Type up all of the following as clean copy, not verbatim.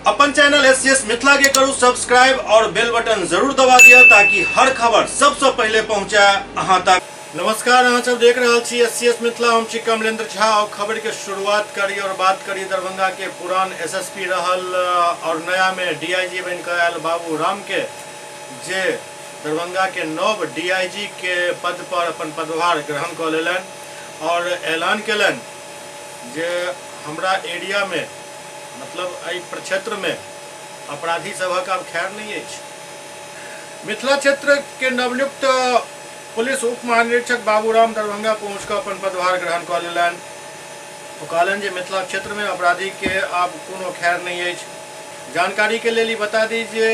अपन channel SCS Mithila के करू subscribe और बेल बटन जरूर दबा दिया ताकि हर खबर सबसे पहले पहुंचे अहां तक। नमस्कार, अहाँ सब देख रहे छी एससीएस मिथिला। हम छी कमलेंद्र झा और खबर के शुरुआत करी और बात करी दरभंगा के पुरान एसएसपी रहल और नया में डीआईजी बन के आयल बाबू राम के, जे दरभंगा के नव डीआईजी के पद पर अपन पदभार ग्रहण कर लेलन और ऐलान कलन जे हमरा एरिया में मतलब एहि प्रक्षेत्र में अपराधी सभक आब खैर नहीं है। मिथिला क्षेत्र के नवनियुक्त पुलिस उप महानिरीक्षक बाबूराम दरभंगा पहुँच कर अपन पदभार ग्रहण कर लेलन। ओ कहलन जे मिथिला क्षेत्र में अपराधी के आब कोनो खैर नहीं है। जानकारी के लिए बता दी जे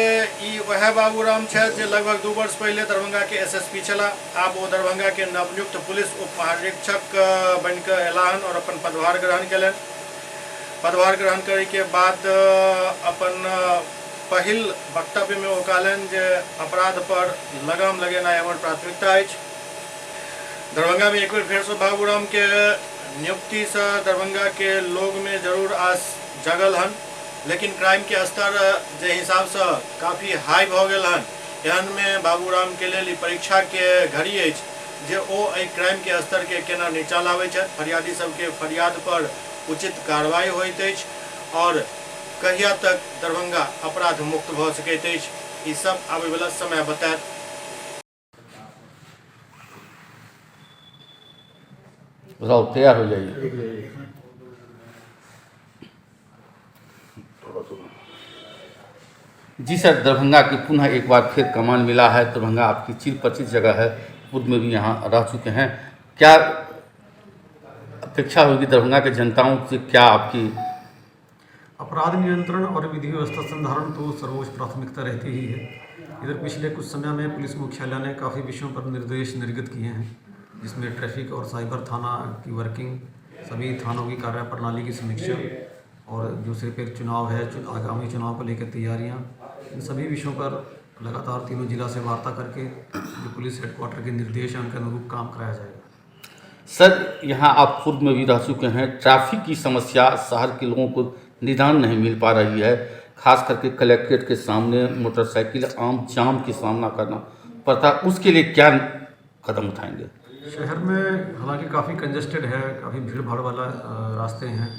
ई वह बाबूराम है जे लगभग 2 वर्ष पहले दरभंगा के एसएसपी चला। आब वो दरभंगा के नवनियुक्त पुलिस उप महानिरीक्षक बनकर ऐलान और अपन पदभार ग्रहण कलन। पदभार ग्रहण करे के बाद अपन पहिल वक्तव्य में वो कहलन जे अपराध पर लगाम लगेना हमर प्राथमिकता है। दरभंगा में एक बार फिर से बाबूराम के नियुक्ति से दरभंगा के लोग में जरूर आस जगल हन, लेकिन क्राइम के स्तर जे हिसाब से काफ़ी हाई भ गेल हन। एहन में बाबूराम के लिए परीक्षा के घड़ी है जे ओ क्राइम के स्तर के केना नीचा लावे छै, फरियादी सबके फरियाद पर उचित कार्रवाई होइत अछि और कहिया तक दरभंगा अपराध मुक्त भ सकैत अछि, ई सब आबै वाला समय बताएत। बताओ, तैयार हो जाइए। जी सर, दरभंगा की पुनः एक बार फिर कमान मिला है। दरभंगा आपकी चिर परिचित जगह है, खुद में भी यहाँ रह चुके हैं। क्या अपेक्षा होगी दरभंगा के जनताओं से, क्या आपकी? अपराध नियंत्रण और विधि व्यवस्था संधारण तो सर्वोच्च प्राथमिकता रहती ही है। इधर पिछले कुछ समय में पुलिस मुख्यालय ने काफ़ी विषयों पर निर्देश निर्गत किए हैं, जिसमें ट्रैफिक और साइबर थाना की वर्किंग, सभी थानों की कार्य प्रणाली की समीक्षा और जो सिर पर चुनाव है, आगामी चुनाव को लेकर तैयारियाँ, इन सभी विषयों पर लगातार तीनों जिला से वार्ता करके जो पुलिस हेडक्वार्टर के निर्देश हैं उनके अनुरूप काम कराया जाएगा। सर, यहाँ आप खुद में भी रह चुके हैं। ट्रैफिक की समस्या शहर के लोगों को निदान नहीं मिल पा रही है, खास करके कलेक्ट्रेट के सामने मोटरसाइकिल आम जाम की सामना करना पड़ता है। उसके लिए क्या कदम उठाएंगे? शहर में हालांकि काफ़ी कंजेस्टेड है, काफ़ी भीड़ भाड़ वाला रास्ते हैं,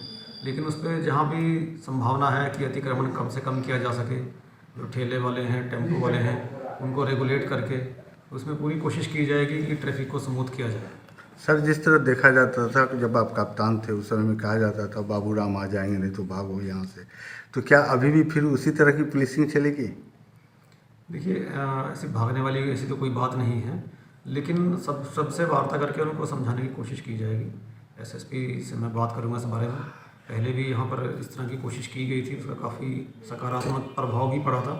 लेकिन उस पर जहाँ भी संभावना है कि अतिक्रमण कम से कम किया जा सके, जो ठेले वाले हैं, टेम्पो वाले हैं, उनको रेगुलेट करके उसमें पूरी कोशिश की जाएगी कि ट्रैफिक को स्मूथ किया जाए। सर, जिस तरह देखा जाता था कि जब आप कप्तान थे उस समय में कहा जाता था बाबूराम आ जाएंगे नहीं तो भागो यहाँ से, तो क्या अभी भी फिर उसी तरह की पुलिसिंग चलेगी? देखिए, ऐसी भागने वाली ऐसी तो कोई बात नहीं है, लेकिन सबसे वार्ता करके उनको समझाने की कोशिश की जाएगी। एसएसपी से मैं बात करूँगा इस बारे में। पहले भी यहाँ पर इस तरह की कोशिश की गई थी, उसका काफ़ी सकारात्मक प्रभाव भी पड़ा था।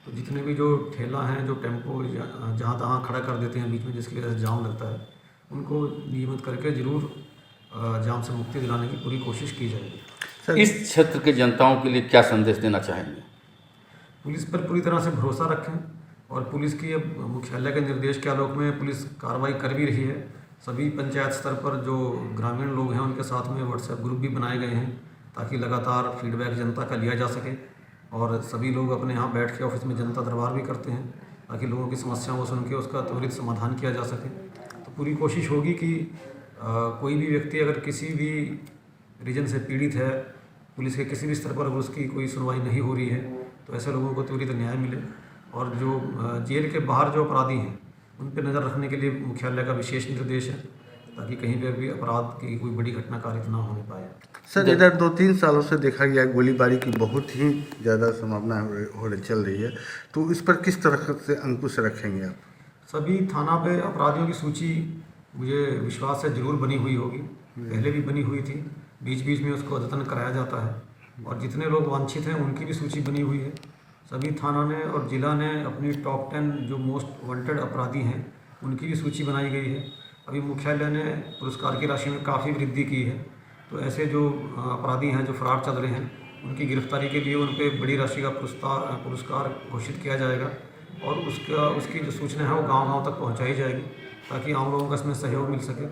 तो जितने भी जो ठेला हैं, जो टेम्पो जहाँ तहाँ खड़ा कर देते हैं बीच में, जिसकी वजह से जाम लगता है, उनको नियमित करके जरूर जाम से मुक्ति दिलाने की पूरी कोशिश की जाएगी। इस क्षेत्र के जनताओं के लिए क्या संदेश देना चाहेंगे? पुलिस पर पूरी तरह से भरोसा रखें और पुलिस की अब मुख्यालय के निर्देश के आलोक में पुलिस कार्रवाई कर भी रही है। सभी पंचायत स्तर पर जो ग्रामीण लोग हैं उनके साथ में व्हाट्सएप ग्रुप भी बनाए गए हैं ताकि लगातार फीडबैक जनता का लिया जा सके और सभी लोग अपने यहाँ बैठ के ऑफिस में जनता दरबार भी करते हैं ताकि लोगों की समस्याओं को सुन के उसका त्वरित समाधान किया जा सके। तो पूरी कोशिश होगी कि कोई भी व्यक्ति अगर किसी भी रीजन से पीड़ित है, पुलिस के किसी भी स्तर पर अगर उसकी कोई सुनवाई नहीं हो रही है तो ऐसे लोगों को त्वरित न्याय मिले। और जो जेल के बाहर जो अपराधी हैं उन पर नज़र रखने के लिए मुख्यालय का विशेष निर्देश है ताकि कहीं पर भी अपराध की कोई बड़ी घटना कारित ना होने पाए। सर, इधर 2-3 सालों से देखा गया गोलीबारी की बहुत ही ज़्यादा संभावना चल रही है, तो इस पर किस तरह से अंकुश रखेंगे आप? सभी थाना पे अपराधियों की सूची मुझे विश्वास है जरूर बनी हुई होगी, पहले भी बनी हुई थी, बीच बीच में उसको अद्यतन कराया जाता है और जितने लोग वांछित हैं उनकी भी सूची बनी हुई है। सभी थाना ने और जिला ने अपनी टॉप 10 जो मोस्ट वांटेड अपराधी हैं उनकी भी सूची बनाई गई है। अभी मुख्यालय ने पुरस्कार की राशि में काफ़ी वृद्धि की है, तो ऐसे जो अपराधी हैं जो फरार चल रहे हैं उनकी गिरफ्तारी के लिए उन पर बड़ी राशि का पुरस्कार घोषित किया जाएगा और उसकी जो सूचना है वो गांव-गांव तक पहुंचाई जाएगी ताकि आम लोगों का इसमें सहयोग मिल सके।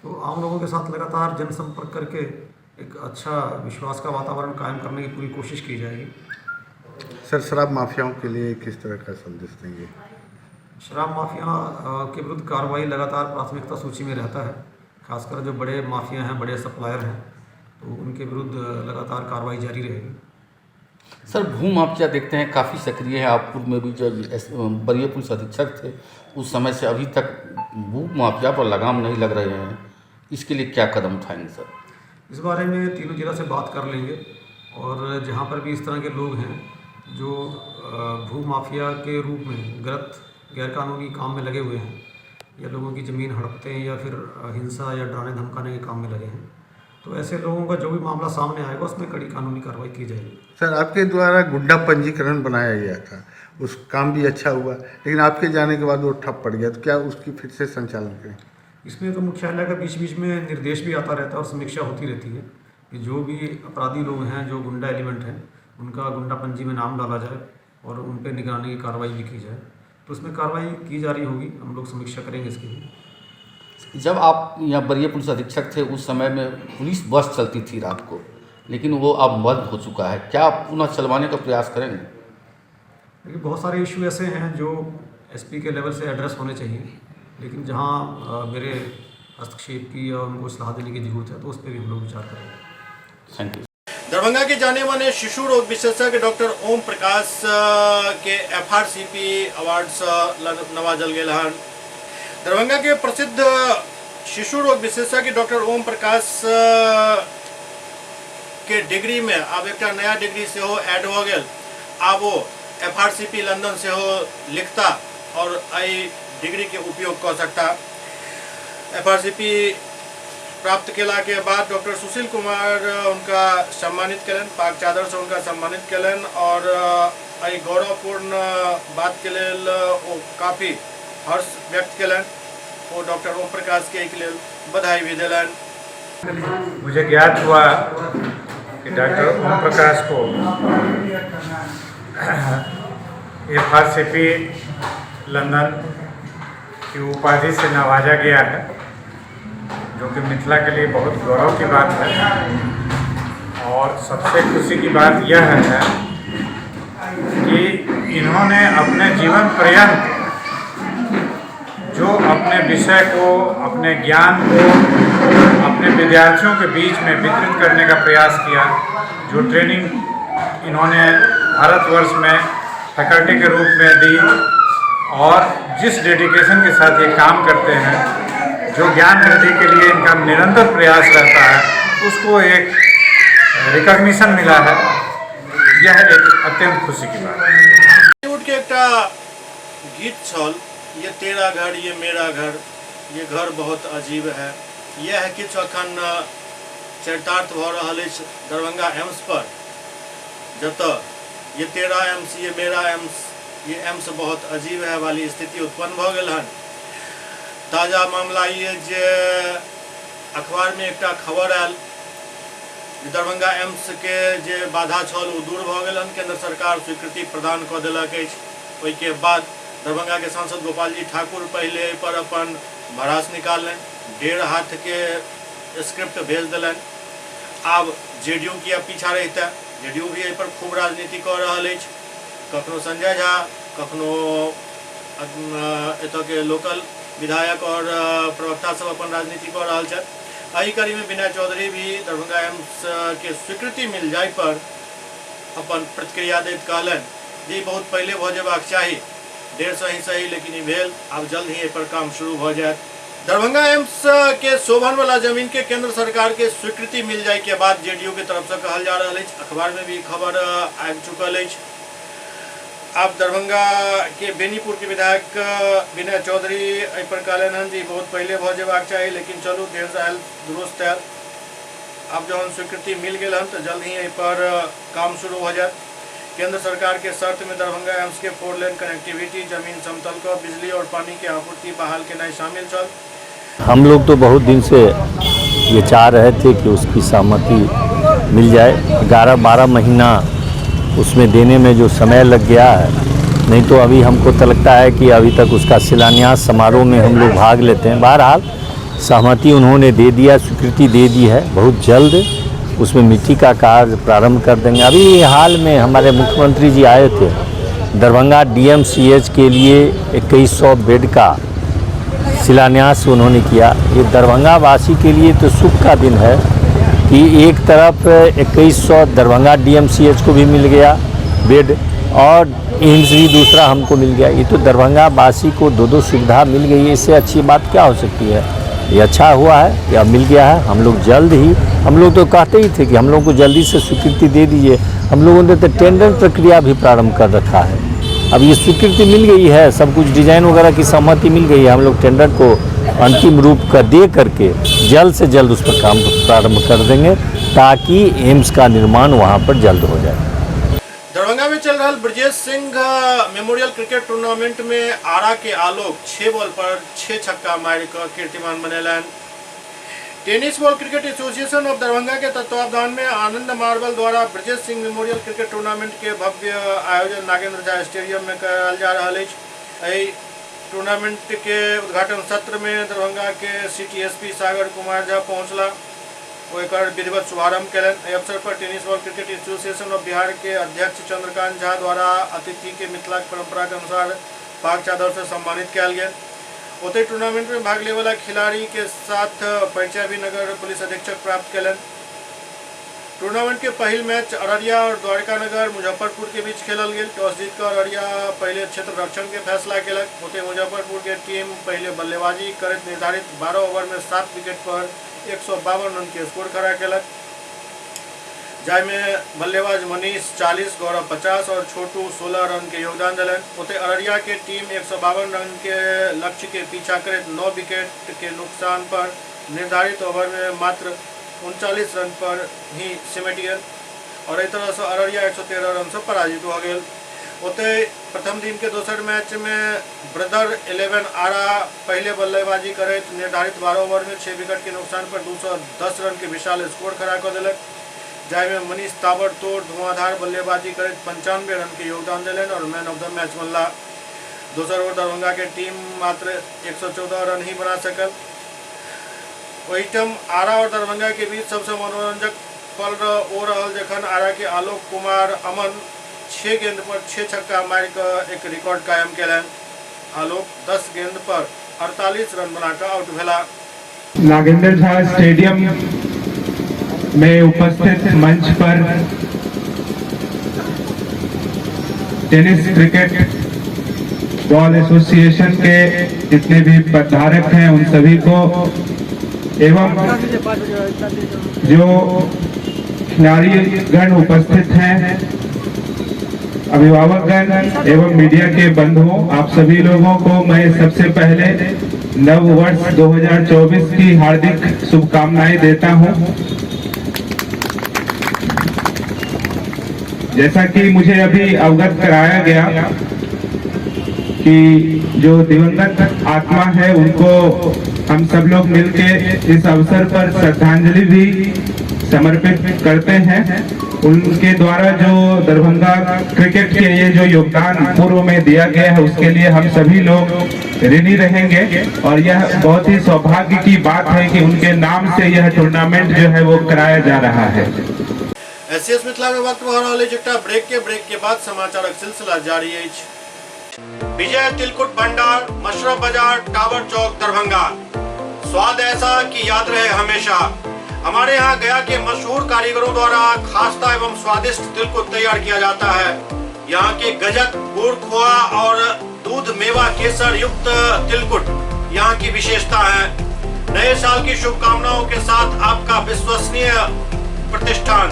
तो आम लोगों के साथ लगातार जनसंपर्क करके एक अच्छा विश्वास का वातावरण कायम करने की पूरी कोशिश की जाएगी। सर शराब माफियाओं के लिए किस तरह का संदेश देंगे? शराब माफिया के विरुद्ध कार्रवाई लगातार प्राथमिकता सूची में रहता है। खासकर जो बड़े माफिया हैं, बड़े सप्लायर हैं, तो उनके विरुद्ध लगातार कार्रवाई जारी रहेगी। सर भू माफिया देखते हैं काफ़ी सक्रिय है। आपपुर में भी जो वरीय पुलिस अधीक्षक थे उस समय से अभी तक भू माफिया पर लगाम नहीं लग रहे हैं, इसके लिए क्या कदम उठाएंगे सर? इस बारे में तीनों जिला से बात कर लेंगे और जहाँ पर भी इस तरह के लोग हैं जो भू माफिया के रूप में गलत गैरकानूनी काम में लगे हुए हैं या लोगों की ज़मीन हड़पते हैं या फिर हिंसा या डराने धमकाने के काम में लगे हैं, तो ऐसे लोगों का जो भी मामला सामने आएगा उसमें कड़ी कानूनी कार्रवाई की जाएगी। सर आपके द्वारा गुड्डा पंजीकरण बनाया गया था, उस काम भी अच्छा हुआ, लेकिन आपके जाने के बाद वो ठप पड़ गया, तो क्या उसकी फिर से संचालन करें? इसमें तो मुख्यालय का बीच बीच में निर्देश भी आता रहता है और समीक्षा होती रहती है कि जो भी अपराधी लोग हैं, जो गुंडा एलिमेंट हैं, उनका गुंडा पंजी में नाम डाला जाए और उन पर निगरानी की कार्रवाई भी की जाए। तो उसमें कार्रवाई की जा रही होगी, हम लोग समीक्षा करेंगे इसकी भी। जब आप यहाँ वरीय पुलिस अधीक्षक थे उस समय में पुलिस बस चलती थी रात को, लेकिन वो अब बंद हो चुका है, क्या आप पुनः चलवाने का प्रयास करेंगे? देखिए बहुत सारे इशू ऐसे हैं जो एसपी के लेवल से एड्रेस होने चाहिए, लेकिन जहाँ मेरे हस्तक्षेप की या उनको सलाह देने की जरूरत है तो उस पर भी हम लोग विचार करेंगे। Thank you. दरभंगा के जाने माने शिशु रोग विशेषज्ञ डॉक्टर ओम प्रकाश के FRCP अवार्ड से नवाजल गेल हन। दरभंगा के प्रसिद्ध शिशु रोग विशेषज्ञ डॉक्टर ओम प्रकाश के डिग्री में अब एक नया डिग्री से हो ऐड हो गया। अब वो FRCP लंदन से हो लिखता और आई डिग्री के उपयोग कर सकता। FRCP प्राप्त केला के बाद डॉक्टर सुशील कुमार उनका सम्मानित कलन, पाक चादर से उनका सम्मानित कलन और आई गौरवपूर्ण बात के लेल वो काफ़ी हर्ष व्यक्त कलन। वो डॉक्टर ओम प्रकाश के एक लेल बधाई भी दिलन। मुझे ज्ञात हुआ कि डॉक्टर ओम प्रकाश को FRCP लंदन की उपाधि से नवाजा गया है, जो कि मिथिला के लिए बहुत गौरव की बात है। और सबसे खुशी की बात यह है कि इन्होंने अपने जीवन पर्यंत जो अपने विषय को, अपने ज्ञान को अपने विद्यार्थियों के बीच में वितरित करने का प्रयास किया, जो ट्रेनिंग इन्होंने भारतवर्ष में फैकल्टी के रूप में दी और जिस डेडिकेशन के साथ ये काम करते हैं, जो ज्ञान वृद्धि के लिए इनका निरंतर प्रयास रहता है, उसको एक रिकॉग्निशन मिला है। यह एक अत्यंत खुशी की बात है। बॉलीवुड के एक गीत छल, ये तेरा घर ये मेरा घर, ये घर बहुत अजीब है। यह है कि अखन चरितार्थ भ रहल अछि दरभंगा एम्स पर, जत ये तेरा एम्स ये मेरा एम्स, ये एम्स बहुत अजीब है वाली स्थिति उत्पन्न भ गेल हन। ताजा मामला ये जे अखबार में एक खबर आयल, दरभंगा एम्स के जे बाधा छल वो दूर भ गेल हन। केंद्र सरकार स्वीकृति प्रदान कऽ देलक अछि। ओहिके बाद दरभंगा के सांसद गोपाल जी ठाकुर पहले पर अपन भड़ास निकालनि, 1.5 हाथ के स्क्रिप्ट भेज दिलन। आब जेडीयू किया पीछा रहता, जेडीयू भी एहि पर खूब राजनीति कर रहल अछि। कखनो संजय झा, कखनो एतऽ के लोकल विधायक और प्रवक्ता सब अपन राजनीति कर रहल छथि। एहि कड़ी में विनय चौधरी भी दरभंगा एम्स के स्वीकृति मिल जाय पर अपन प्रतिक्रिया दैत कहलनि जे बहुत पहले भ जेबाक चाही, 1.5 ही सही लेकिन ई भेल, आब जल्द ही एहि पर काम शुरू भ जायत। दरभंगा एम्स के शोभन वाला जमीन के केंद्र सरकार के स्वीकृति मिल जाय के बाद जेडीयू के तरफ से कहल जा रहा है, अखबार में भी खबर आबि चुकल है। अब दरभंगा के बेनीपुर के विधायक विनय चौधरी एहि पर कहलन हन जी बहुत पहले भ जेबाक चाही, लेकिन चलू देर से आयल दुरुस्त आयल। अब जहन स्वीकृति मिल गई हन तो जल्द ही एहि पर काम शुरू हो जाए। केंद्र सरकार के शर्त में दरभंगा एम्स के 4 लेन कनेक्टिविटी, जमीन समतल को बिजली और पानी की आपूर्ति बहाल के नए शामिल छल। हम लोग तो बहुत दिन से ये चाह रहे थे कि उसकी सहमति मिल जाए। 11-12 महीना उसमें देने में जो समय लग गया है, नहीं तो अभी हमको तो लगता है कि अभी तक उसका शिलान्यास समारोह में हम लोग भाग लेते हैं। बहरहाल सहमति उन्होंने दे दिया, स्वीकृति दे दी है। बहुत जल्द उसमें मिट्टी का कार्य प्रारंभ कर देंगे। अभी हाल में हमारे मुख्यमंत्री जी आए थे, दरभंगा DMCH के लिए 2100 बेड का शिलान्यास उन्होंने किया। ये दरभंगा वासी के लिए तो सुख का दिन है कि एक तरफ 2100 दरभंगा DMCH को भी मिल गया बेड और एम्स भी दूसरा हमको मिल गया। ये तो दरभंगा वासी को दो सुविधा मिल गई है, इससे अच्छी बात क्या हो सकती है। ये अच्छा हुआ है कि अब मिल गया है। हम लोग जल्द ही, हम लोग तो कहते ही थे कि हम लोग को जल्दी से स्वीकृति दे दीजिए। हम लोगों ने तो टेंडर प्रक्रिया भी प्रारंभ कर रखा है। अब ये स्वीकृति मिल गई है, सब कुछ डिजाइन वगैरह की सहमति मिल गई है। हम लोग टेंडर को अंतिम रूप का दे करके जल्द से जल्द उस पर काम प्रारंभ कर देंगे ताकि एम्स का निर्माण वहाँ पर जल्द हो जाए। दरभंगा में चल रहा Brajesh Singh memorial cricket tournament में आरा के आलोक 6 बॉल पर 6 छक्का मार कर कीर्तिमान बनेलन। Tennis ball cricket association of Darbhanga के तत्वावधान में आनंद मार्बल द्वारा Brajesh Singh memorial cricket tournament के भव्य आयोजन नागेंद्र झा स्टेडियम में कराल जा रहा है। टूर्नामेंट के उद्घाटन सत्र में दरभंगा के सिटी एसपी सागर कुमार झा पहुंचला और विधिवत शुभारंभ कलन। एहि अवसर पर tennis ball cricket association of Bihar के अध्यक्ष चंद्रकांत झा द्वारा अतिथि के मिथिला परंपरा के अनुसार पाग चादर से सम्मानित किया गया। ओते टूर्नामेंट में भाग लेने वाला खिलाड़ी के साथ परिचय भी नगर पुलिस अधीक्षक प्राप्त कलन। टूर्नामेंट के पहल मैच अररिया और द्वारका नगर मुजफ्फरपुर के बीच खेलल गया। टॉस जीतकर अररिया पहले क्षेत्र रक्षण के फैसला केलक। ओते मुजफ्फरपुर के टीम पहले बल्लेबाजी करत निर्धारित 12 ओवर में 7 विकेट पर 152 रन के स्कोर खड़ा केलक। जायमे बल्लेबाज मनीष 40, गौरव 50 और छोटू 16 रन के योगदान दिलन। ओते अररिया के टीम 152 रन के लक्ष्य के पीछा करे 9 विकेट के नुकसान पर निर्धारित ओवर में मात्र 39 रन पर ही सिमट गए और इस तरह से अररिया 113 रन से पराजित हो गए। ओते प्रथम दिन के दोसर मैच में ब्रदर 11 आरा पहले बल्लेबाजी करे निर्धारित 12 ओवर में 6 विकेट के नुकसान पर 210 रन के विशाल स्कोर खड़ा कर दिलक। जायमें मनीष ताबड़तोड़ धुआंधार बल्लेबाजी करे 95 रन के योगदान दिलन और मैन ऑफ द मैच बनला। दोसर ओर दरभंगा के टीम मात्र 114 रन ही बना सकल। वहीटम आरा और दरभंगा के बीच सबसे मनोरंजक पल हो रहा जखन आरा के आलोक कुमार अमन 6 गेंद पर 6 छक्का मार कर एक रिकॉर्ड कायम केलन। आलोक 10 गेंद पर 48 रन बनाकर आउट भेला। नागेंद्र झा स्टेडियम में उपस्थित मंच पर टेनिस क्रिकेट बॉल एसोसिएशन के जितने भी पधारक हैं उन सभी को एवं जो खिलाड़ीगण उपस्थित हैं, अभिभावकगण एवं मीडिया के बंधुओं, आप सभी लोगों को मैं सबसे पहले नव वर्ष 2024 की हार्दिक शुभकामनाएं देता हूं। जैसा कि मुझे अभी अवगत कराया गया कि जो दिवंगत आत्मा है उनको हम सब लोग मिलके इस अवसर पर श्रद्धांजलि भी समर्पित करते हैं। उनके द्वारा जो दरभंगा क्रिकेट के ये जो योगदान पूर्व में दिया गया है उसके लिए हम सभी लोग ऋणी रहेंगे और यह बहुत ही सौभाग्य की बात है कि उनके नाम से यह टूर्नामेंट जो है वो कराया जा रहा है। एससीएस मिथिला में वक्त हो रहा है ब्रेक के बाद समाचार सिलसिला जारी है। विजय तिलकुट भंडार, मशरफ बाजार, टावर चौक, दरभंगा। स्वाद ऐसा कि याद रहे हमेशा। हमारे यहाँ गया के मशहूर कारीगरों द्वारा खास्ता एवं स्वादिष्ट तिलकुट तैयार किया जाता है। यहाँ के गजक, गुड़, खोआ और दूध मेवा केसर युक्त तिलकुट यहाँ की विशेषता है। नए साल की शुभकामनाओं के साथ आपका विश्वसनीय प्रतिष्ठान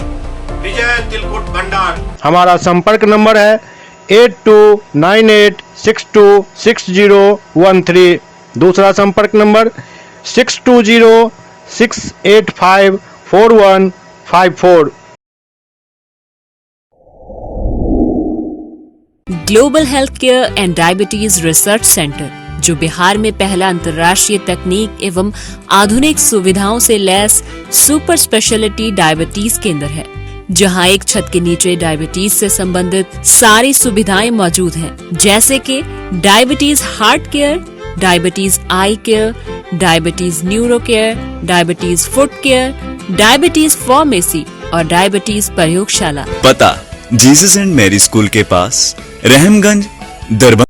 विजय तिलकुट भंडार। हमारा संपर्क नंबर है 8298626013। दूसरा संपर्क number 6206854154। Global health care and diabetes research centre, जो बिहार में पहला अंतर्राष्ट्रीय तकनीक एवं आधुनिक सुविधाओं से लैस सुपर स्पेशलिटी डायबिटीज केंद्र है, जहां एक छत के नीचे डायबिटीज से संबंधित सारी सुविधाएं मौजूद हैं, जैसे कि diabetes heart care, diabetes eye care, diabetes neuro care, diabetes foot care, diabetes pharmacy, और डायबिटीज प्रयोगशाला। पता जीसस एंड मैरी स्कूल के पास, रहमगंज, दरभंगा।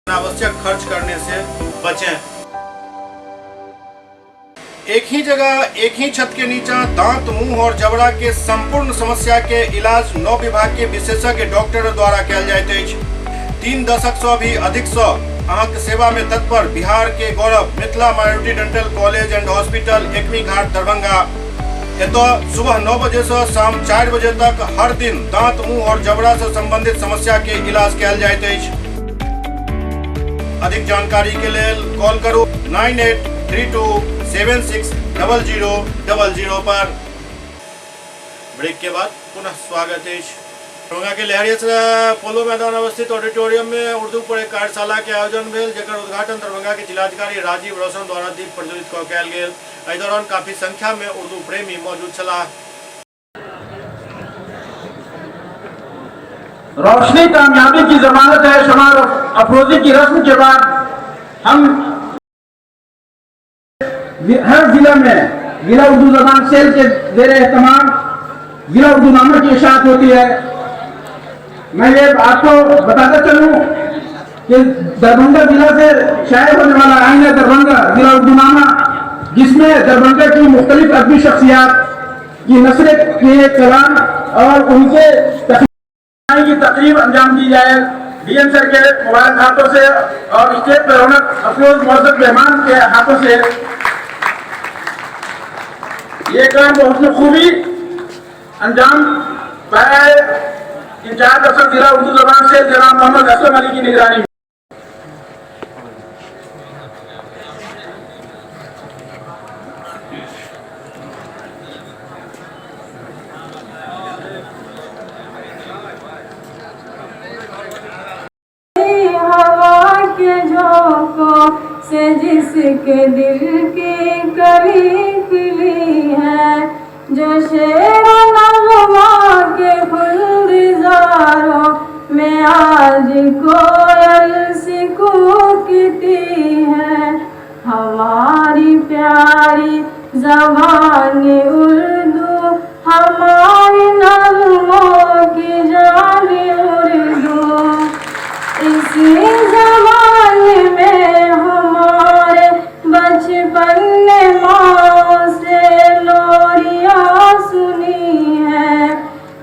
अनावश्यक खर्च करने से बचें। एक ही जगह, एक ही छत के नीचे दांत, मुंह और जबड़ा के संपूर्ण समस्या के इलाज 9 विभाग के विशेषज्ञ डॉक्टर द्वारा कयल जाइत अछि। 3 दशक से भी अधिक से अहाँक सेवा में तत्पर बिहार के गौरव Mithila minority dental college and hospital, Ekmi Ghat, Darbhanga. एतो सुबह 9 बजे से शाम 4 बजे तक हर दिन दांत, मुंह और जबड़ा से संबंधित समस्या के इलाज कयल जाइत अछि। अधिक जानकारी के लिए कॉल करो 9832760000 पर। ब्रेक के बाद पुनः स्वागत है। दरभंगा के लहरिया पोलो मैदान अवस्थित ऑडिटोरियम में उर्दू पर एक कार्यशाला के आयोजन भेल, जेकर उद्घाटन दरभंगा के जिलाधिकारी राजीव रोशन द्वारा दीप प्रज्वलित कयल गेल। एहि दौरान काफी संख्या में उर्दू प्रेमी मौजूद छलाह। रोशनी कामयाबी की जमानत है। शमार अफरोजी की रस्म के बाद हम हर जिला में जिला उर्दू जबान सेल के जेर एहतमाम जिला उर्दू नामा की इशाअत होती है। मैं ये आपको बताता चलूं कि दरभंगा जिला से शाये होने वाला आईना दरभंगा जिला उर्दू नामा, जिसमें दरभंगा की मुख्तलिफ अदबी शख्सियात की नस्र के कलाम और उनके की तकरीब अंजाम दी जाए। डीएम सर के मुबारक हाथों से और स्टेट पर रौनक अफरोज मोहम्मद मेहमान के हाथों से ये काम बहुत खूबी अंजाम पाया है। इंचार्ज अफसर जिला उर्दू जबान से जनाब मोहम्मद असलम अली की निगरानी। से जिसके दिल की कली खिली है, जो शेर नगमा के गुलजारों में आज कोयल सी कूकती है। हमारी प्यारी ज़बान उर्दू, हमारी नगमों की जान उर्दू, इसी ज़बान में हमारे बचपन ने माँ से लोरियाँ सुनी है।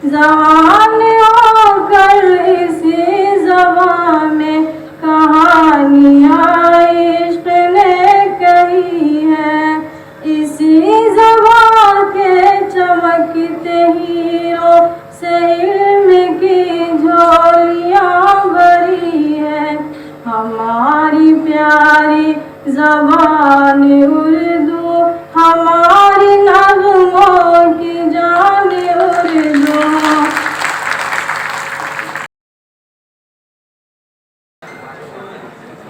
ज़बान होकर इसी ज़बान में कहानियाँ इश्क़ ने कही है। इसी ज़बान के चमकते हीरों से इल्म की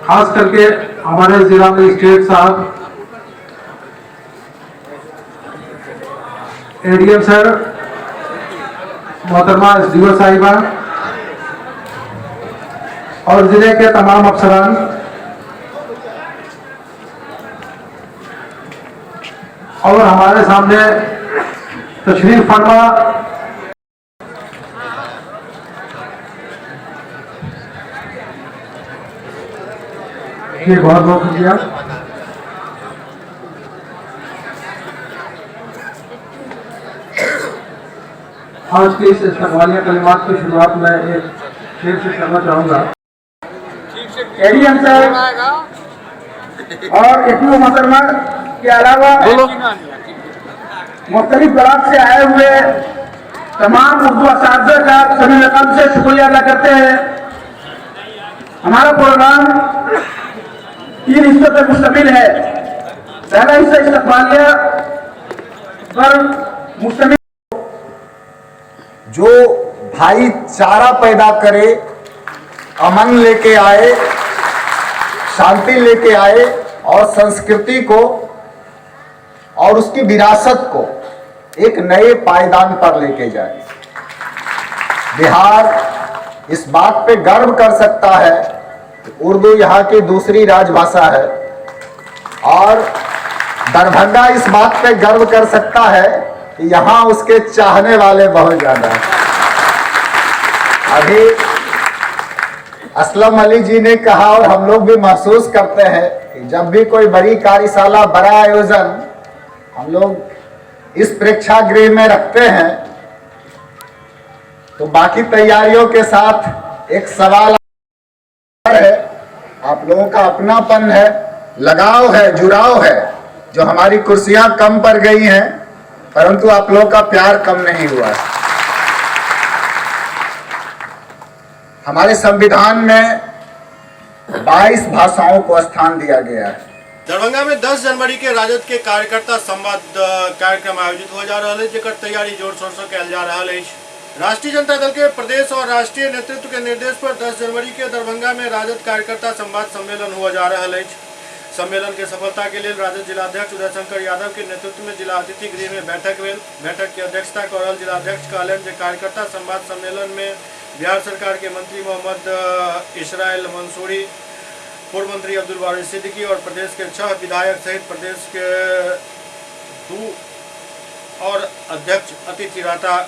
खास करके हमारे जिला मजिस्ट्रेट साहब, एडीएम सर, मोहतरमा एसडीओ साहिबा और जिले के तमाम अफसरान, और हमारे सामने तशरीफ फरमा बहुत बहुत शुक्रिया। आज के इस इस्तकबालिया कलिमात की शुरुआत मैं एक शेर से करना चाहूँगा। एडीएम सर और इतनी मोहतरमा के अलावा मुख्तलिफ ब्लॉक से आए हुए तमाम उर्दू असातिज़ा का सभी रकम से शुक्रिया अदा करते हैं। हमारा प्रोग्राम 3 हिस्सों पर मुश्तमिल है। पहला हिस्सा इस्तकबालिया पर मुश्तमिल, जो भाईचारा पैदा करे, अमन लेके आए, शांति लेके आए और संस्कृति को और उसकी विरासत को एक नए पायदान पर लेके जाए। बिहार इस बात पे गर्व कर सकता है कि उर्दू यहाँ की दूसरी राजभाषा है और दरभंगा इस बात पे गर्व कर सकता है कि यहाँ उसके चाहने वाले बहुत ज्यादा हैं। अभी असलम अली जी ने कहा और हम लोग भी महसूस करते हैं कि जब भी कोई बड़ी कार्यशाला, बड़ा आयोजन हम लोग इस प्रेक्षागृह में रखते हैं तो बाकी तैयारियों के साथ एक सवाल है। आप लोगों का अपनापन है, लगाव है, जुड़ाव है। जो हमारी कुर्सियां कम पड़ गई हैं परंतु आप लोगों का प्यार कम नहीं हुआ है। हमारे संविधान में 22 भाषाओं को स्थान दिया गया है। दरभंगा में 10 जनवरी के राजद के कार्यकर्ता संवाद कार्यक्रम आयोजित हो जा रहा है, जेकर तैयारी जोर शोर से कैल जा रहा है। राष्ट्रीय जनता दल के प्रदेश और राष्ट्रीय नेतृत्व के निर्देश पर 10 जनवरी के दरभंगा में राजद कार्यकर्ता संवाद सम्मेलन हुआ जा रहा है। सम्मेलन के सफलता के लिए राजद जिलाध्यक्ष उदय शंकर यादव के नेतृत्व में जिला अतिथि गृह में बैठक हुई। बैठक की अध्यक्षता करल जिलाध्यक्ष कहलन जे कार्यकर्ता संवाद सम्मेलन में बिहार सरकार के मंत्री मोहम्मद इसराइल मंसूरी, पूर्व मंत्री अब्दुल बारी सिद्दीकी और प्रदेश के 6 विधायक सहित प्रदेश के 2 और अध्यक्ष अतिथि रहता।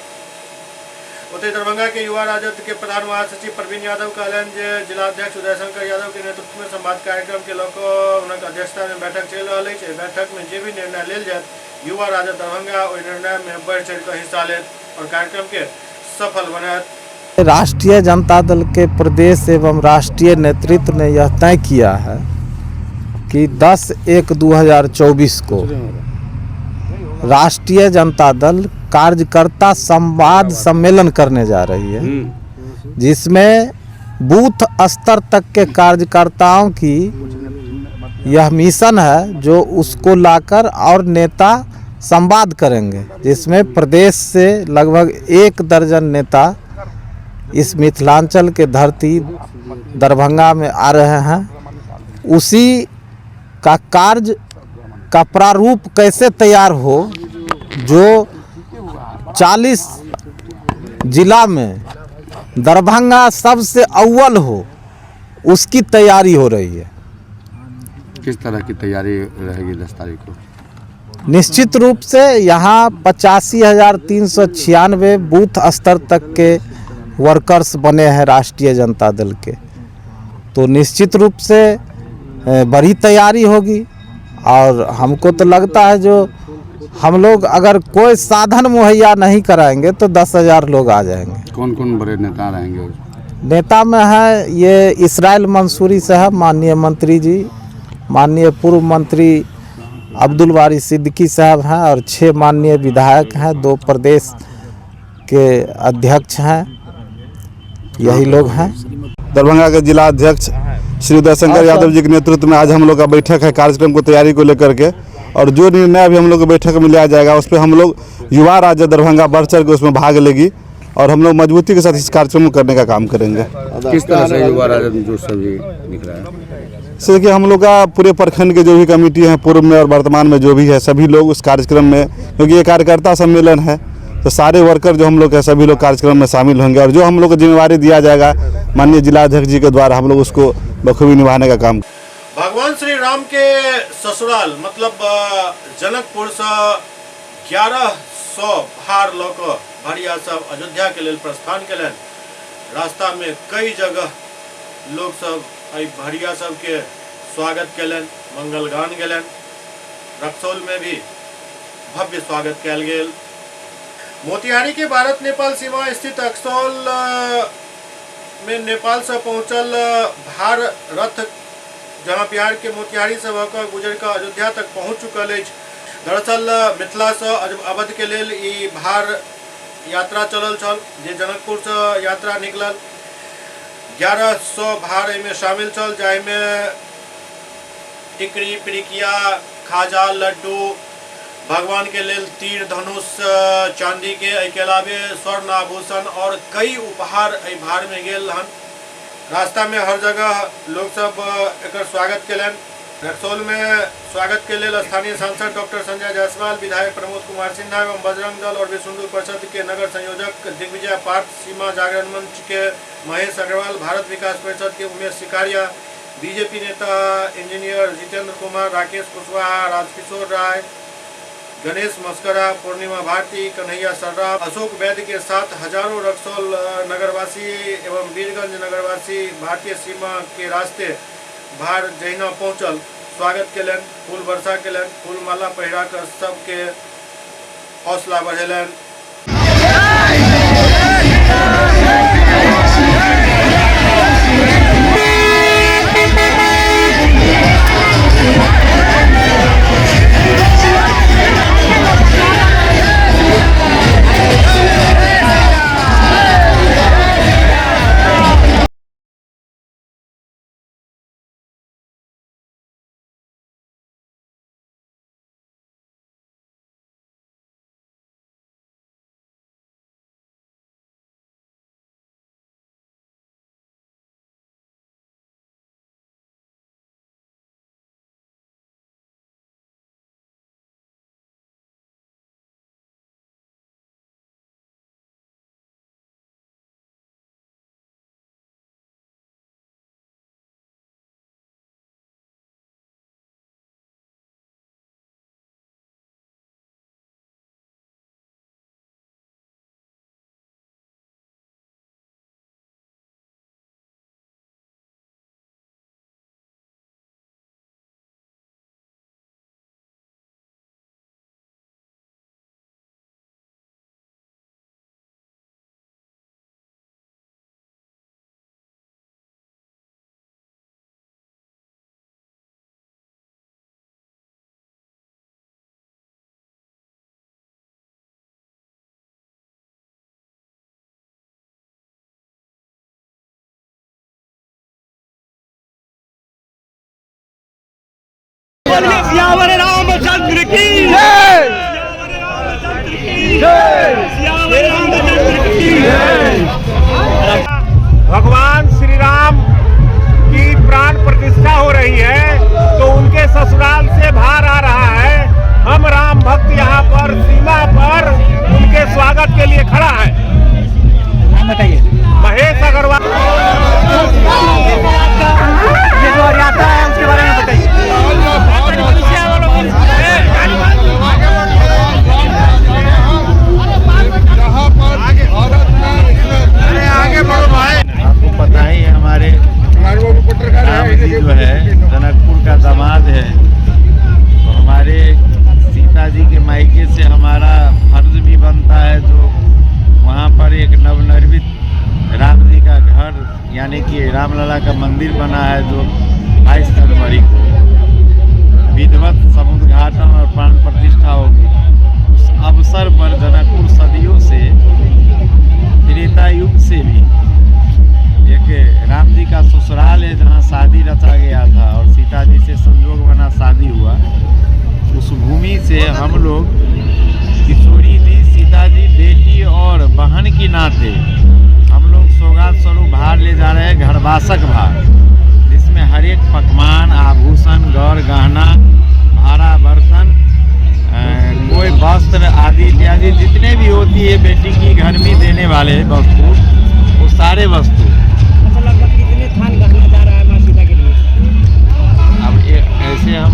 उतरे दरभंगा के युवा राजद के प्रधान महासचिव प्रवीण यादव कहलन जे जिलाध्यक्ष उदय शंकर यादव के नेतृत्व में संवाद कार्यक्रम के लोक अध्यक्षता में बैठक चल रहा है। बैठक में जो भी निर्णय लेल जाए युवा राजद दरभंगा और निर्णय में बढ़ चढ़ कर हिस्सा ले और कार्यक्रम के सफल बनाए। राष्ट्रीय जनता दल के प्रदेश एवं राष्ट्रीय नेतृत्व ने यह तय किया है कि 10/1/2024 को राष्ट्रीय जनता दल कार्यकर्ता संवाद सम्मेलन करने जा रही है, जिसमें बूथ स्तर तक के कार्यकर्ताओं की यह मिशन है जो उसको लाकर और नेता संवाद करेंगे, जिसमें प्रदेश से लगभग 1 दर्जन नेता इस मिथिलांचल के धरती दरभंगा में आ रहे हैं। उसी का कार्य का प्रारूप कैसे तैयार हो जो 40 जिला में दरभंगा सबसे अव्वल हो, उसकी तैयारी हो रही है। किस तरह की तैयारी रहेगी 10 तारीख को? निश्चित रूप से यहाँ 85,396 बूथ स्तर तक के वर्कर्स बने हैं राष्ट्रीय जनता दल के, तो निश्चित रूप से बड़ी तैयारी होगी। और हमको तो लगता है जो हम लोग अगर कोई साधन मुहैया नहीं कराएंगे तो 10,000 लोग आ जाएंगे। कौन कौन बड़े नेता रहेंगे? नेता में है ये इसराइल मंसूरी साहब, माननीय मंत्री जी, माननीय पूर्व मंत्री अब्दुल बारी सिद्दीकी साहब हैं और 6 माननीय विधायक हैं, 2 प्रदेश के अध्यक्ष हैं, यही लोग हैं। दरभंगा के जिला अध्यक्ष श्री उदय शंकर यादव जी के नेतृत्व में आज हम लोग का बैठक है कार्यक्रम को तैयारी को लेकर के, और जो निर्णय अभी हम लोग को बैठक में लिया जाएगा उस पर हम लोग युवा राजद दरभंगा बढ़ चढ़ के उसमें भाग लेगी और हम लोग मजबूती के साथ इस कार्यक्रम को करने का काम करेंगे। किस तरह से युवा राजद जो सभी दिख रहा है? जैसे कि हम लोग का पूरे प्रखंड के जो भी कमेटी हैं पूर्व में और वर्तमान में जो भी है सभी लोग उस कार्यक्रम में, क्योंकि ये कार्यकर्ता सम्मेलन है तो सारे वर्कर जो हम लोग हैं सभी लोग कार्यक्रम में शामिल होंगे और जो हम लोग को जिम्मेवारी दिया जाएगा माननीय जिलाध्यक्ष जी के द्वारा हम लोग उसको बखूबी निभाने का काम। भगवान श्री राम के ससुराल मतलब जनकपुर से 1100 भार लोक भरिया सब अयोध्या के लिए प्रस्थान कलन। रास्ता में कई जगह लोग सब भरिया सब के स्वागत कलन, मंगल गान गलन। रक्सौल में भी भव्य स्वागत कल गेल। मोतिहारी के भारत नेपाल सीमा स्थित रक्सौल में नेपाल से पहुंचल भार रथ जहां बिहार के मोतिहारी से होकर गुजर कर अयोध्या तक पहुंच चुकल है। दरअसल मिथिला से अवध के लेल ई भार यात्रा चलल छल, जे जनकपुर से यात्रा निकलल। 1100 भार में शामिल चल, जाहिमे टिकरी, पिरिकिया, खाजा, लड्डू, भगवान के लेल तीर धनुष चांदी के, के अलावे स्वर्ण आभूषण और कई उपहार भार में गेल हन। रास्ता में हर जगह लोग सब एक स्वागत कलन। रक्सौल में स्वागत के लिए स्थानीय सांसद डॉक्टर संजय जायसवाल, विधायक प्रमोद कुमार सिन्हा एवं बजरंग दल और विश्व हिंदू परिषद के नगर संयोजक दिग्विजय पार्थ, सीमा जागरण मंच के महेश अग्रवाल, भारत विकास परिषद के उमेश सिकारिया, बीजेपी नेता इंजीनियर जितेंद्र कुमार, राकेश कुशवाहा, राजकिशोर राय, गणेश मस्करा, पूर्णिमा भारती, कन्हैया सर्राफ, अशोक वैद्य के साथ हजारों रक्सौल नगरवासी एवं वीरगंज नगरवासी भारतीय सीमा के रास्ते भार जहिना पहुंचल स्वागत कलन, फूल वर्षा कलन, फूल माला पहिरा कर सबके हौसला बढ़ेलन। सियावर रामचंद्र की जय, सियावर रामचंद्र की जय। भगवान श्री राम की प्राण प्रतिष्ठा हो रही है तो उनके ससुराल से भार आ रहा है। हम राम भक्त यहाँ पर सीमा पर उनके स्वागत के लिए खड़ा है। बताइए महेश अग्रवाल ये जो यात्रा है उसके बारे में बताइए। आपको पता ही है हमारे राम जी जो है जनकपुर का दामाद है, तो हमारे सीता जी के मायके से हमारा फर्ज भी बनता है जो वहाँ पर एक नवनिर्मित राम जी का घर यानी कि रामलला का मंदिर बना है जो 22 जनवरी को विधिवत समुद्घाटन और प्राण प्रतिष्ठा होगी। उस अवसर पर जनकपुर सदियों से त्रेता युग से भी एक राम जी का ससुराल है जहाँ शादी रचा गया था और सीता जी से संजोग बना शादी हुआ। उस भूमि से हम लोग किशोरी जी, सीता जी बेटी और बहन की नाते हम लोग सौगात स्वरूप भार ले जा रहे हैं, घरवासक भार, जिसमें हर एक पकवान, आभूषण, गौर गहना, भाड़ा बर्तन, कोई वस्त्र आदि इत्यादि जितने भी होती है बेटी की घर में देने वाले वस्तु, वो सारे वस्तु। लगभग कितने थान गहना जा रहा है माँ सीता के लिए? अब ऐसे हम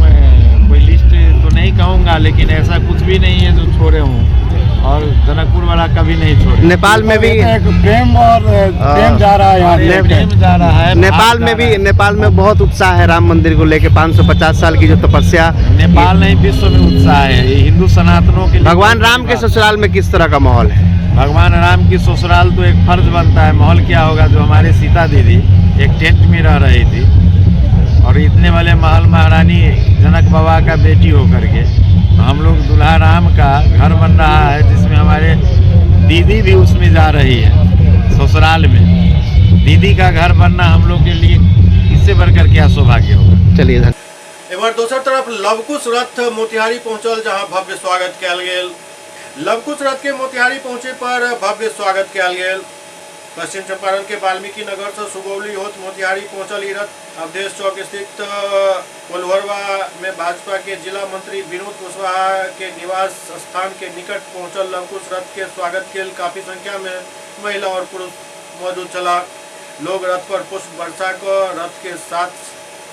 कोई लिस्ट तो नहीं कहूँगा, लेकिन ऐसा कुछ भी नहीं है जो छोड़े हूँ, और जनकपुर वाला कभी नहीं छोड़े। नेपाल में भी प्रेम और प्रेम जा रहा है, यहाँ प्रेम जा रहा है। नेपाल में बहुत उत्साह है राम मंदिर को लेकर। 550 साल की जो तपस्या, नेपाल नहीं विश्व में उत्साह है। ये हिंदू सनातनों के लिए भगवान राम के ससुराल में किस तरह का माहौल है? भगवान राम की ससुराल तो एक फर्ज बनता है। माहौल क्या होगा, जो हमारे सीता दीदी एक टेंट में रह रही थी, और इतने वाले महल महारानी जनक बाबा का बेटी होकर के हम लोग दुल्हा राम का घर बन रहा है, जिसमें हमारे दीदी भी उसमें जा रही है ससुराल में। दीदी का घर बनना हम लोग के लिए इससे बढ़कर क्या सौभाग्य होगा। चलिए एक बार दोसर तरफ लवकुश रथ मोतिहारी पहुंचल, जहां भव्य स्वागत कयल गेल। लवकुश रथ के मोतिहारी पहुंचे पर भव्य स्वागत कयल गेल। पश्चिम चंपारण के वाल्मीकि नगर से सुगौली होत मोतिहारी पहुंचल ई रथ अवधेश चौक स्थित कोल्हरवा में भाजपा के जिला मंत्री विनोद कुशवाहा के निवास स्थान के निकट पहुंचल। लवकुश रथ के स्वागत के लिए काफी संख्या में महिला और पुरुष मौजूद चला। लोग रथ पर पुष्प वर्षा कर रथ के साथ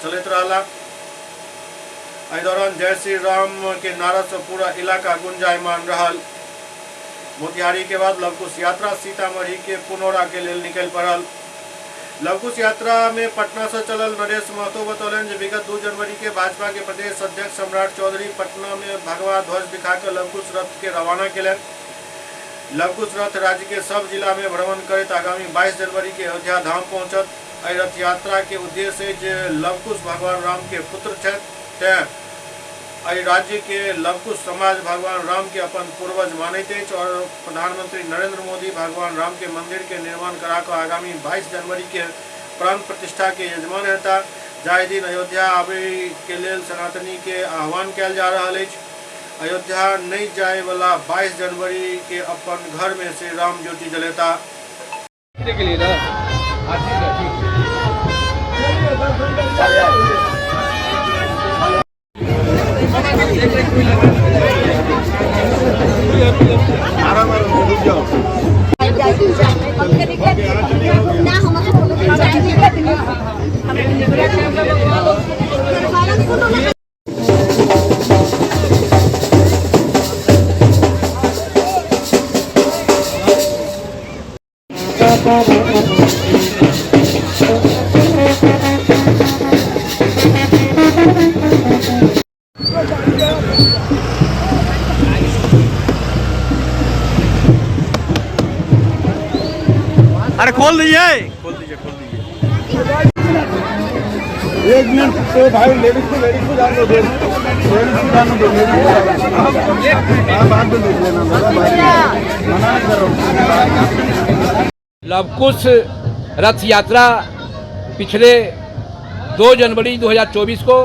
चलत रहा। एहि दौरान जय श्री राम के नारा से पूरा इलाका गुंजायमान रहा। मोतिहारी के बाद लवकुश यात्रा सीतामढ़ी के पुनौरा के लिए निकल पड़ल। लवकुश यात्रा में पटना से चलल नरेश महतो बतौलन जे विगत 2 जनवरी के भाजपा के प्रदेश अध्यक्ष सम्राट चौधरी पटना में भगवा ध्वज दिखाकर लवकुश रथ के रवाना केलन। लवकुश रथ राज्य के सब जिला में भ्रमण करत आगामी 22 जनवरी के अयोध्या धाम पहुंचत। एहि रथ यात्रा के उद्देश्य है जे लवकुश भगवान राम के पुत्र छथि, एहि राज्य के लवकुश समाज भगवान राम के अपन पूर्वज मानते हैं, और प्रधानमंत्री नरेंद्र मोदी भगवान राम के मंदिर के निर्माण कराकर आगामी 22 जनवरी के प्राण प्रतिष्ठा के यजमान रहता। जाहि दिन अयोध्या आबे के लेल सनातनी के आह्वान कयल जा रहा है। अयोध्या नहीं जाए वाला 22 जनवरी के अपन घर में श्री राम ज्योति जलेता। अरे खोल दीजिए। एक मिनट तो भाई लेडीज को जान दो, लेडीज को जान दो, बात में देख लेना, मना करो। लवकुश रथ यात्रा पिछले 2 जनवरी 2024 को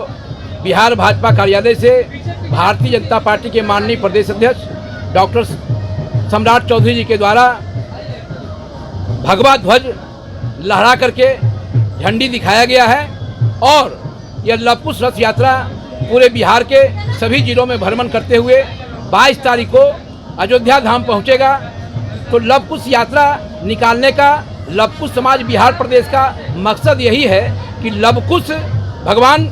बिहार भाजपा कार्यालय से भारतीय जनता पार्टी के माननीय प्रदेश अध्यक्ष डॉक्टर सम्राट चौधरी जी के द्वारा भगवा ध्वज लहरा करके झंडी दिखाया गया है, और यह लवकुश रथ यात्रा पूरे बिहार के सभी जिलों में भ्रमण करते हुए 22 तारीख को अयोध्या धाम पहुंचेगा। तो लवकुश यात्रा निकालने का लवकुश समाज बिहार प्रदेश का मकसद यही है कि लवकुश भगवान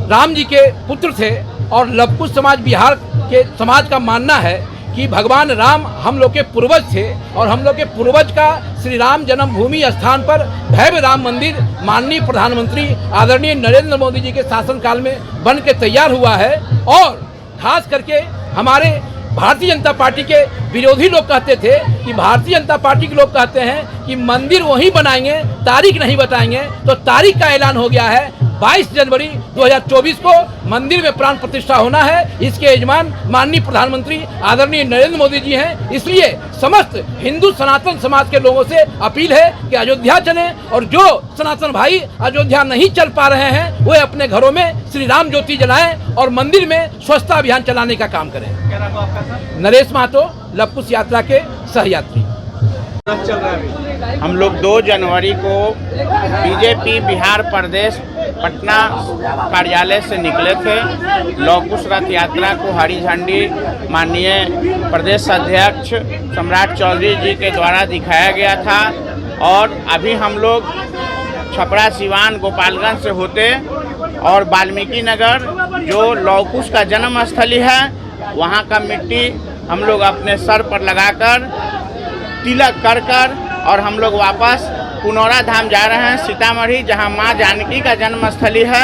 राम जी के पुत्र थे, और लवकुश समाज बिहार के समाज का मानना है कि भगवान राम हम लोग के पूर्वज थे, और हम लोग के पूर्वज का श्री राम जन्मभूमि स्थान पर भव्य राम मंदिर माननीय प्रधानमंत्री आदरणीय नरेंद्र मोदी जी के शासनकाल में बन के तैयार हुआ है। और खास करके हमारे भारतीय जनता पार्टी के विरोधी लोग कहते थे कि भारतीय जनता पार्टी के लोग कहते हैं कि मंदिर वहीं बनाएंगे, तारीख नहीं बताएंगे। तो तारीख का ऐलान हो गया है, 22 जनवरी 2024 को मंदिर में प्राण प्रतिष्ठा होना है। इसके यजमान माननीय प्रधानमंत्री आदरणीय नरेंद्र मोदी जी हैं। इसलिए समस्त हिंदू सनातन समाज के लोगों से अपील है कि अयोध्या चलें, और जो सनातन भाई अयोध्या नहीं चल पा रहे हैं वे अपने घरों में श्री राम ज्योति जलाएं और मंदिर में स्वच्छता अभियान चलाने का काम करें। नरेश महतो, लवकुश यात्रा के सहयात्री। हम लोग 2 जनवरी को बीजेपी बिहार प्रदेश पटना कार्यालय से निकले थे। लौह कुश रथ यात्रा को हरी झंडी माननीय प्रदेश अध्यक्ष सम्राट चौधरी जी के द्वारा दिखाया गया था और अभी हम लोग छपरा सिवान गोपालगंज से होते और वाल्मीकि नगर जो लौह कुश का जन्म स्थली है वहाँ का मिट्टी हम लोग अपने सर पर लगाकर तिलक कर कर और हम लोग वापस पुनौरा धाम जा रहे हैं सीतामढ़ी, जहां मां जानकी का जन्मस्थली है।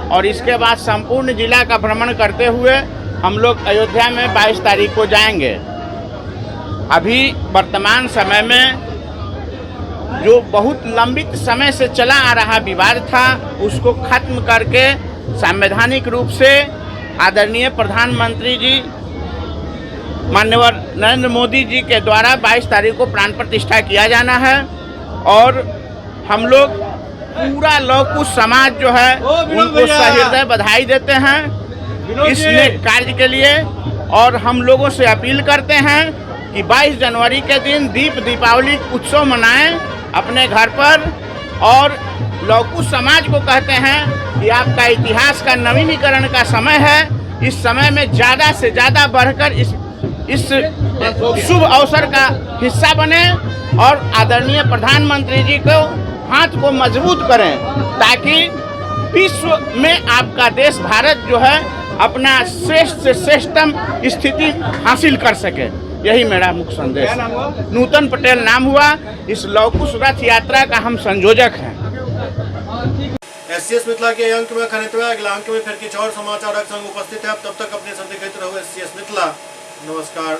और इसके बाद संपूर्ण जिला का भ्रमण करते हुए हम लोग अयोध्या में 22 तारीख को जाएंगे। अभी वर्तमान समय में जो बहुत लंबित समय से चला आ रहा विवाद था उसको खत्म करके संवैधानिक रूप से आदरणीय प्रधानमंत्री जी माननीय नरेंद्र मोदी जी के द्वारा 22 तारीख को प्राण प्रतिष्ठा किया जाना है और हम लोग पूरा लौह कुश समाज जो है उनको सहृदय बधाई देते हैं इस कार्य के लिए और हम लोगों से अपील करते हैं कि 22 जनवरी के दिन दीपावली उत्सव मनाएं अपने घर पर। और लौह कुश समाज को कहते हैं कि आपका इतिहास का नवीनीकरण का समय है, इस समय में ज़्यादा से ज़्यादा बढ़कर इस शुभ अवसर का हिस्सा बने और आदरणीय प्रधानमंत्री जी को हाथ को मजबूत करें ताकि विश्व में आपका देश भारत जो है अपना श्रेष्ठ से श्रेष्ठतम स्थिति हासिल कर सके। यही मेरा मुख्य संदेश। नूतन पटेल नाम हुआ, इस लौह कुश रथ यात्रा का हम संयोजक हैं। SCS मिथिला के अंक में खनित हुआ, अगला अंक में फिर कुछ और समाचार संग उपस्थित है। तब तक अपने साथ देखते रहो SCS मिथिला। नमस्कार।